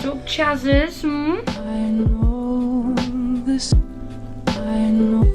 So Chazzers, I know this. I know.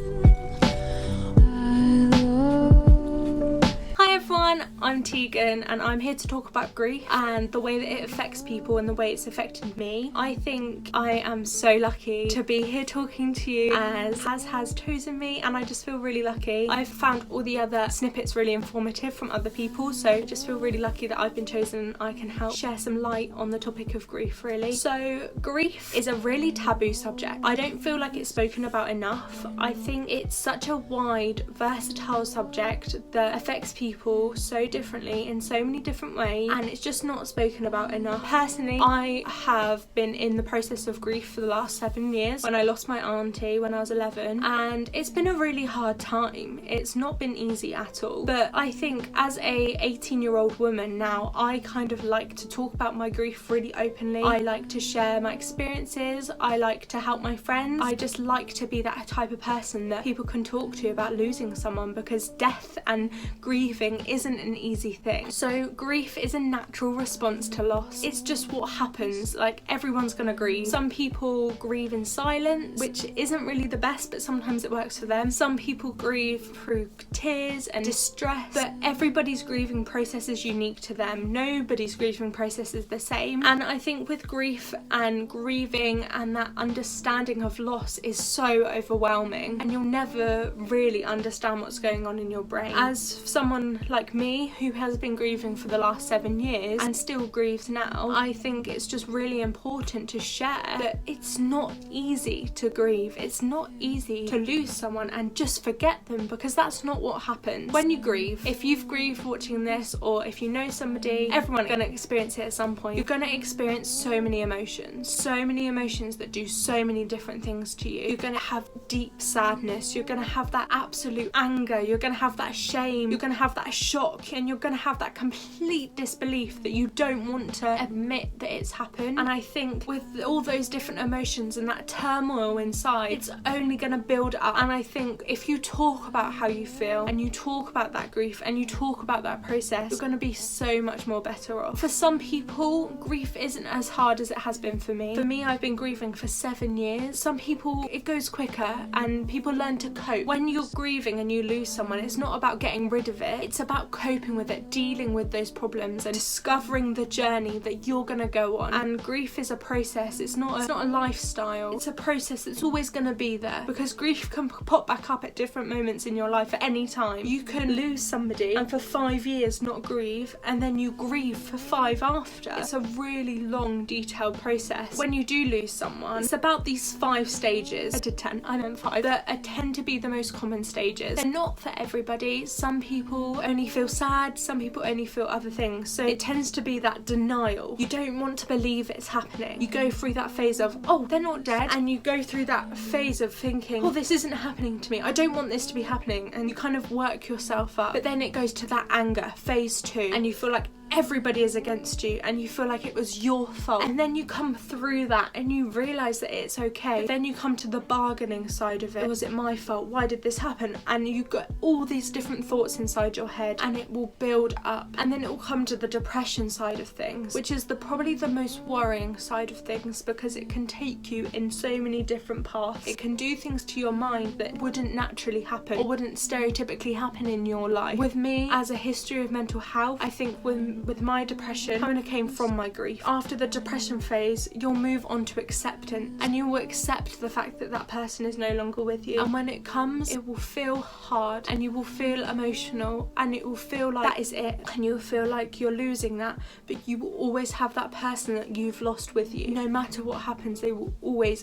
Hi everyone, I'm Tegan and I'm here to talk about grief and the way that it affects people and the way it's affected me. I think I am so lucky to be here talking to you as has chosen me, and I just feel really lucky. I've found all the other snippets really informative from other people, so I just feel really lucky that I've been chosen and I can help share some light on the topic of grief really. So grief is a really taboo subject. I don't feel like it's spoken about enough. I think it's such a wide, versatile subject that affects people so differently in so many different ways, and it's just not spoken about enough. Personally, I have been in the process of grief for the last 7 years. When I lost my auntie when I was 11, and it's been a really hard time. It's not been easy at all, but I think as a 18-year-old woman now, I kind of like to talk about my grief really openly. I like to share my experiences. I like to help my friends. I just like to be that type of person that people can talk to about losing someone, because death and grieving isn't an easy thing. So grief is a natural response to loss. It's just what happens. Like, everyone's gonna grieve. Some people grieve in silence, which isn't really the best, but sometimes it works for them. Some people grieve through tears and distress, but everybody's grieving process is unique to them. Nobody's grieving process is the same. And I think with grief and grieving and that understanding of loss is so overwhelming, and you'll never really understand what's going on in your brain. As someone like me who has been grieving for the last 7 years and still grieves now, I think it's just really important to share that it's not easy to grieve. It's not easy to lose someone and just forget them, because that's not what happens when you grieve. If you've grieved watching this, or if you know somebody, everyone's gonna experience it at some point. You're gonna experience so many emotions that do so many different things to you. You're gonna have deep sadness, you're gonna have that absolute anger, you're gonna have that shame, you're gonna have that shock, and you're gonna have that complete disbelief that you don't want to admit that it's happened. And I think with all those different emotions and that turmoil inside, it's only gonna build up. And I think if you talk about how you feel and you talk about that grief and you talk about that process, you're gonna be so much more better off. For some people, grief isn't as hard as it has been for me. For me, I've been grieving for 7 years. Some people, it goes quicker and people learn to cope. When you're grieving and you lose someone, it's not about getting rid of it. It's about coping with it, dealing with those problems and discovering the journey that you're gonna go on. And grief is a process. It's not a lifestyle. It's a process that's always gonna be there, because grief can pop back up at different moments in your life at any time. You can lose somebody and for 5 years not grieve, and then you grieve for 5 after. It's a really long, detailed process. When you do lose someone, it's about these 5 stages. I did 10, I meant 5, that tend to be the most common stages. They're not for everybody. Some people only feel sad, some people only feel other things. So it tends to be that denial. You don't want to believe it's happening. You go through that phase of, oh, they're not dead, and you go through that phase of thinking, oh, this isn't happening to me, I don't want this to be happening, and you kind of work yourself up. But then it goes to that anger, phase 2, and you feel like everybody is against you and you feel like it was your fault. And then you come through that and you realise that it's okay. But then you come to the bargaining side of it. Was it my fault? Why did this happen? And you got all these different thoughts inside your head, and it will build up. And then it will come to the depression side of things, which is probably the most worrying side of things, because it can take you in so many different paths. It can do things to your mind that wouldn't naturally happen or wouldn't stereotypically happen in your life. With me, as a history of mental health, I think with my depression kind of came from my grief. After the depression phase, you'll move on to acceptance, and you will accept the fact that that person is no longer with you. And when it comes, it will feel hard, and you will feel emotional, and it will feel like that is it, and you'll feel like you're losing that, but you will always have that person that you've lost with you. No matter what happens, they will always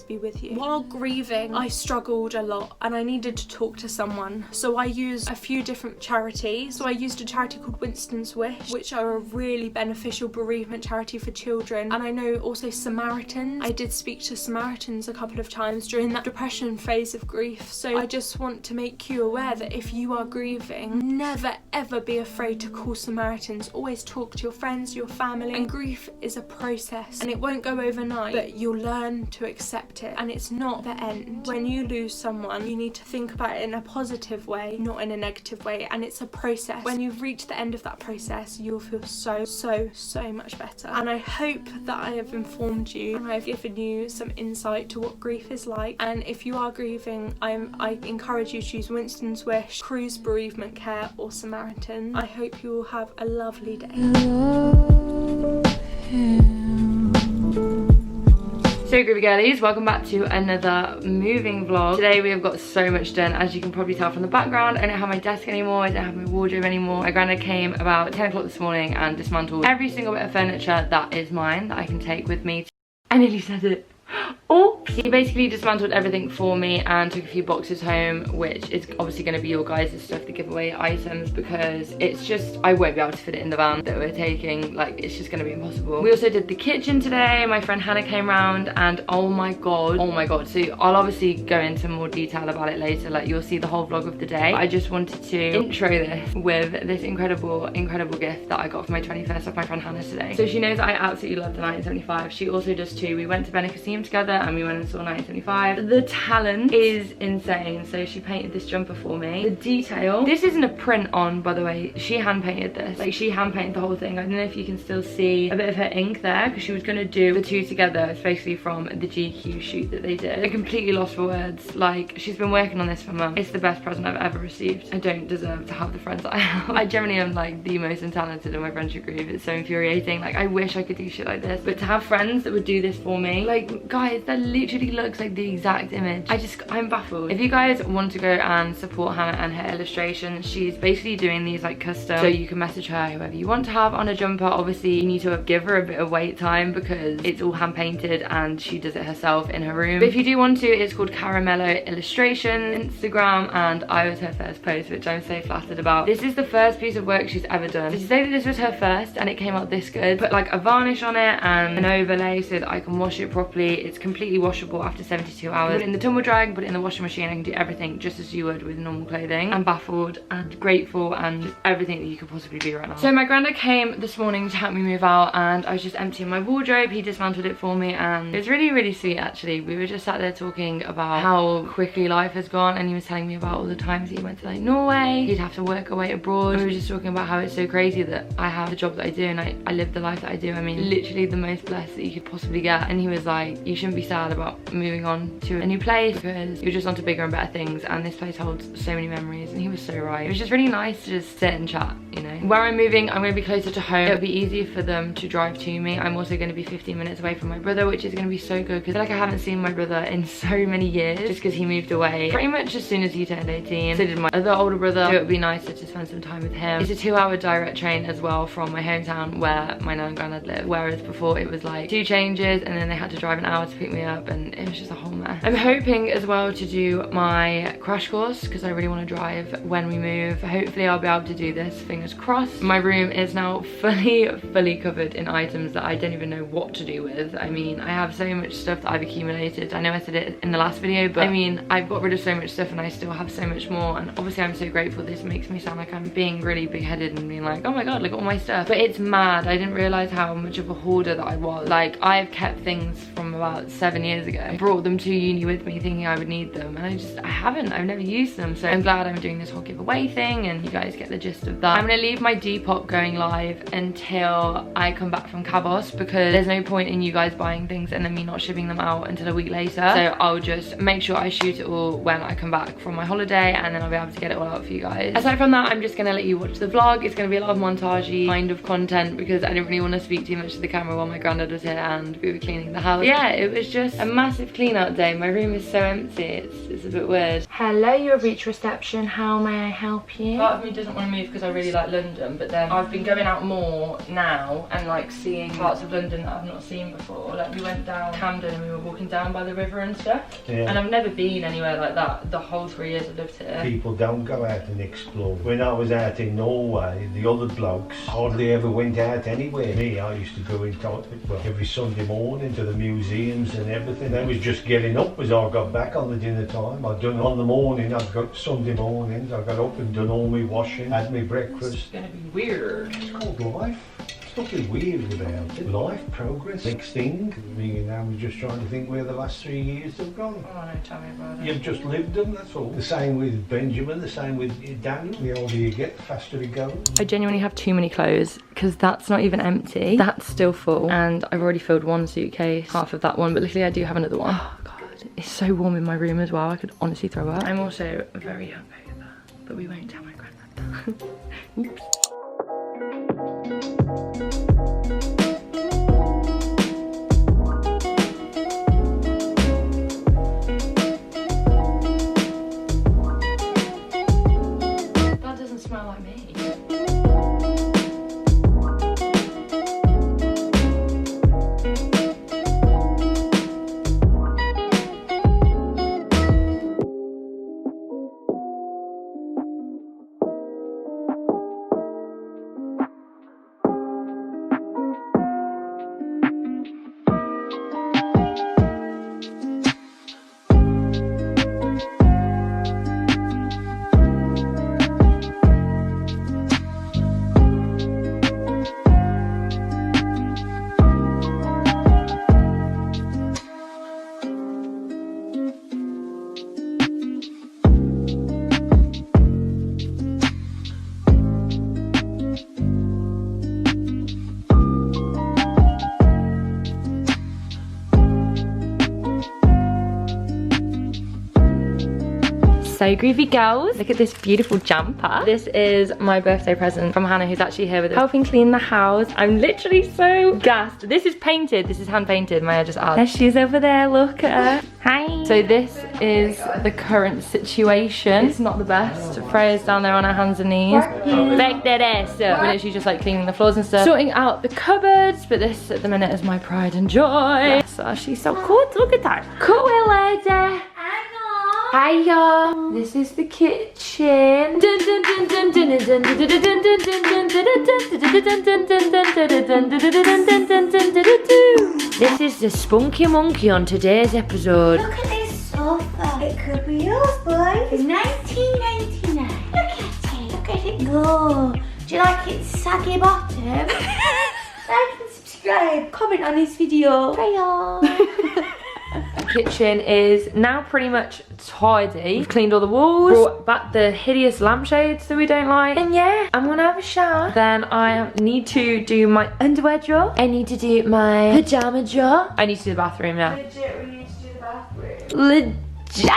be with you. While grieving, I struggled a lot, and I needed to talk to someone. So I used a few different charities. So I used a charity called Winston's Wish, which are a really beneficial bereavement charity for children. And I know also Samaritans. I did speak to Samaritans a couple of times during that depression phase of grief. So I just want to make you aware that if you are grieving, never ever be afraid to call Samaritans. Always talk to your friends, your family. And grief is a process, and it won't go overnight, but you'll learn to accept it, and it's not the end. When you lose someone, you need to think about it in a positive way, not in a negative way, and it's a process. When you reach the end of that process, this, you'll feel so much better. And I hope that I have informed you and I've given you some insight to what grief is like. And if you are grieving, I encourage you to use Winston's Wish, Cruise Bereavement Care or Samaritan. I hope you will have a lovely day. So groovy girlies, welcome back to another moving vlog. Today we have got so much done. As you can probably tell from the background, I don't have my desk anymore, I don't have my wardrobe anymore. My granddad came about 10 o'clock this morning and dismantled every single bit of furniture that is mine, that I can take with me. I nearly said it. Oh, he basically dismantled everything for me and took a few boxes home, which is obviously going to be your guys' stuff, the giveaway items, because it's just, I won't be able to fit it in the van that we're taking. Like, it's just going to be impossible. We also did the kitchen today. My friend Hannah came round and oh my god. So I'll obviously go into more detail about it later, like you'll see the whole vlog of the day. I just wanted to intro this with this incredible gift that I got for my 21st off my friend Hannah today. So she knows I absolutely love the 1975. She also does too. We went to Benicassim together and we went and saw 1975. The talent is insane. So she painted this jumper for me. The detail, this isn't a print on, by the way. She hand painted this. Like, she hand painted the whole thing. I don't know if you can still see a bit of her ink there, because she was going to do the two together, especially from the GQ shoot that they did. I completely lost for words. Like, she's been working on this for months. It's the best present I've ever received. I don't deserve to have the friends that I have. I generally am like the most untalented in my friendship group. It's so infuriating. Like, I wish I could do shit like this, but to have friends that would do this for me, like, guys, that literally looks like the exact image. I'm baffled. If you guys want to go and support Hannah and her illustration, she's basically doing these like custom, so you can message her whoever you want to have on a jumper. Obviously you need to give her a bit of wait time because it's all hand painted and she does it herself in her room. But if you do want to, it's called Caramello Illustration, Instagram, and I was her first post, which I'm so flattered about. This is the first piece of work she's ever done. So to say that this was her first and it came out this good, put like a varnish on it and an overlay so that I can wash it properly. It's completely washable after 72 hours. Put it in the tumble drag, put it in the washing machine. I can do everything just as you would with normal clothing. I'm baffled and grateful and just everything that you could possibly be right now. So my granddad came this morning to help me move out and I was just emptying my wardrobe. He dismantled it for me and it was really sweet actually. We were just sat there talking about how quickly life has gone and he was telling me about all the times he went to like Norway. He'd have to work away abroad. We were just talking about how it's so crazy that I have the job that I do and I live the life that I do. I mean, literally the most blessed that you could possibly get. And he was like, you shouldn't be sad about moving on to a new place because you're just onto bigger and better things, and this place holds so many memories. And he was so right. It was just really nice to just sit and chat, you know. Where I'm moving, I'm going to be closer to home. It'll be easier for them to drive to me. I'm also going to be 15 minutes away from my brother, which is going to be so good because I feel like I haven't seen my brother in so many years just because he moved away pretty much as soon as he turned 18. So did my other older brother, so it would be nicer to spend some time with him. It's a 2-hour direct train as well from my hometown where my nan and granddad live, whereas before it was like 2 changes and then they had to drive an hour to pick me up and it was just a whole mess. I'm hoping as well to do my crash course because I really want to drive when we move. Hopefully I'll be able to do this, fingers crossed. My room is now fully covered in items that I don't even know what to do with. I mean, I have so much stuff that I've accumulated. I know I said it in the last video, but I mean, I've got rid of so much stuff and I still have so much more, and obviously I'm so grateful. This makes me sound like I'm being really big-headed and being like, oh my god, look at all my stuff, but it's mad. I didn't realize how much of a hoarder that I was. Like, I've kept things from about 7 years ago. I brought them to uni with me thinking I would need them, and I've never used them. So I'm glad I'm doing this whole giveaway thing and you guys get the gist of that. I'm gonna leave my Depop going live until I come back from Cabos because there's no point in you guys buying things and then me not shipping them out until a week later. So I'll just make sure I shoot it all when I come back from my holiday and then I'll be able to get it all out for you guys. Aside from that, I'm just gonna let you watch the vlog. It's gonna be a lot of montagey kind of content because I didn't really want to speak too much to the camera while my granddad was here and we were cleaning the house. Yeah, it was just a massive clean out day. My room is so empty, it's a bit weird. Hello, you have reached reception. How may I help you? Part of me doesn't want to move because I really like London, but then I've been going out more now and like seeing parts of London that I've not seen before. Like we went down Camden and we were walking down by the river and stuff. Yeah. And I've never been anywhere like that the whole 3 years I've lived here. People don't go out and explore. When I was out in Norway, the other blokes hardly ever went out anywhere. Me, I used to go in every Sunday morning to the museums and everything. I was just getting up as I got back on the dinner time. I'd done on the morning, I'd got Sunday mornings, I got up and done all my washing, had my breakfast. It's gonna be weird. It's called life. nothing weird about it. Life, progress, next thing. I mean, now we're just trying to think where the last 3 years have gone. Oh no, tell me about it. You've just lived them, that's all. The same with Benjamin, the same with Daniel. The older you get, the faster it goes. I genuinely have too many clothes because that's not even empty. That's still full and I've already filled one suitcase, half of that one, but luckily I do have another one. Oh God, it's so warm in my room as well. I could honestly throw up. I'm also very hungover, but we won't tell my granddad. Oops. That doesn't smell like me. So groovy girls, look at this beautiful jumper. This is my birthday present from Hannah, who's actually here with us, helping clean the house. I'm literally so gassed. This is painted, this is hand painted, Maya just asked. There she is over there, look at her. Hi. So this is the current situation. It's not the best. Freya's down there on her hands and knees. Back that ass up. We're literally just like cleaning the floors and stuff. Sorting out the cupboards, but this at the minute is my pride and joy. So she's so cool, look at that. Cool lady. Hiya! This is the kitchen. This is the spunky monkey on today's episode. Look at this sofa. It could be yours, boy. It's 1999. Look at it. Look at it go. Do you like its saggy bottom? Like and subscribe. Comment on this video. Hiya. Kitchen is now pretty much tidy. We've cleaned all the walls, brought back the hideous lampshades that we don't like, and yeah, I'm gonna have a shower. Then I need to do my underwear drawer. I need to do my pajama drawer. I need to do the bathroom now. Legit, we need to do the bathroom. Legit!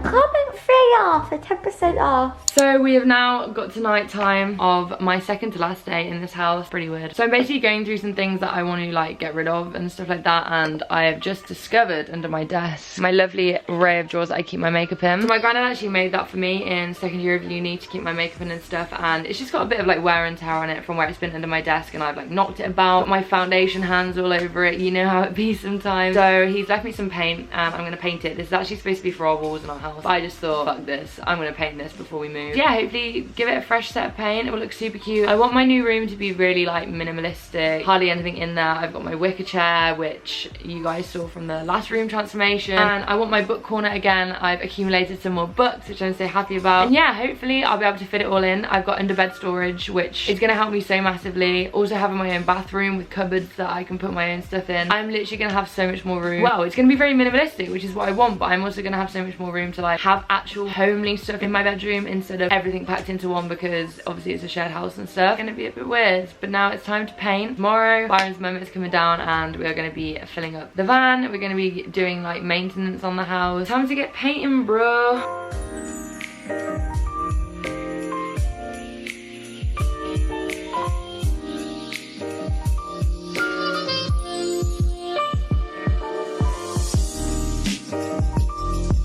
Comment free off for 10% off. So we have now got to night time of my second to last day in this house. Pretty weird. So I'm basically going through some things that I want to like get rid of and stuff like that, and I have just discovered under my desk my lovely array of drawers that I keep my makeup in. So my granddad actually made that for me in second year of uni to keep my makeup in and stuff, and it's just got a bit of like wear and tear on it from where it's been under my desk, and I've like knocked it about, my foundation hands all over it, you know how it be sometimes. So he's left me some paint and I'm gonna paint it. This is actually supposed to be for our walls in our house, but I just thought, fuck this, I'm gonna paint this before we move. Yeah, hopefully give it a fresh set of paint. It will look super cute. I want my new room to be really like minimalistic, hardly anything in there. I've got my wicker chair, which you guys saw from the last room transformation, and I want my book corner again. I've accumulated some more books, which I'm so happy about, and yeah, hopefully I'll be able to fit it all in. I've got under bed storage, which is gonna help me so massively. Also having my own bathroom with cupboards that I can put my own stuff in. I'm literally gonna have so much more room. Well, it's gonna be very minimalistic, which is what I want, but I'm also gonna have so much more room to like have actual homely stuff in my bedroom instead of everything packed into one, because obviously it's a shared house and stuff. It's gonna be a bit weird, but now it's time to paint. Tomorrow Byron's mum is coming down and we're gonna be filling up the van. We're gonna be doing like maintenance on the house. Time to get painting, bro.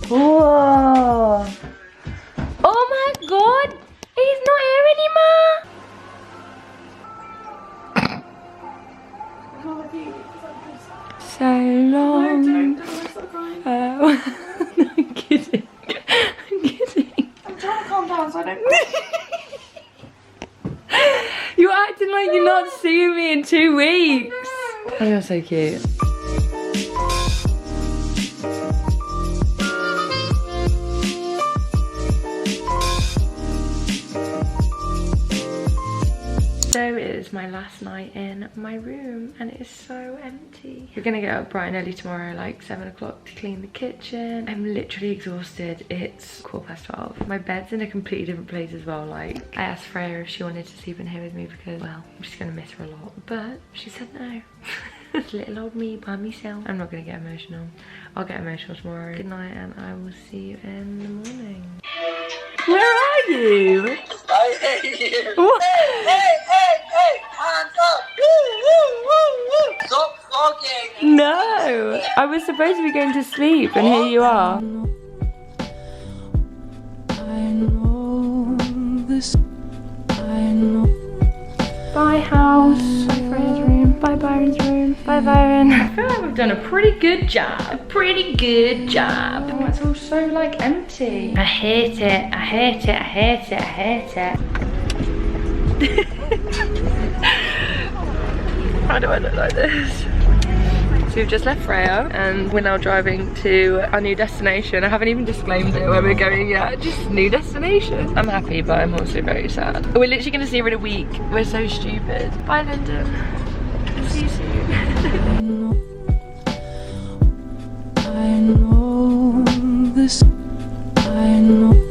Whoa. Oh my god, he's not here anymore. So long. Oh. No, I'm kidding. I'm kidding. I'm trying to calm down so I don't. You're acting like you're not seeing me in 2 weeks. Oh, you're so cute. So it is is my last night in my room and it is so empty. We're gonna get up bright and early tomorrow, like 7 o'clock, to clean the kitchen. I'm literally exhausted. It's 12:15. My bed's in a completely different place as well. Like, I asked Freya if she wanted to sleep in here with me because, well, I'm just gonna miss her a lot, but she said no. Little old me by myself. I'm not gonna get emotional. I'll get emotional tomorrow. Good night, and I will see you in the morning. Where are you? I hate you. What? Hey, hands up. Woo. Stop vlogging. No, I was supposed to be going to sleep, and here you are. I know this. I know. Bye, house. Bye, Freya's room. Bye, Byron's room. Bye, Byron. I feel like we've done a pretty good job. A pretty good job. Oh, it's all so like empty. I hate it. I hate it. I hate it. I hate it. Why do I look like this? So we've just left Freya and we're now driving to our new destination. I haven't even disclaimed it where we're going yet, just new destination. I'm happy, but I'm also very sad. We're literally gonna see her in a week. We're so stupid. Bye, Lyndon. See you soon. I know this. I know.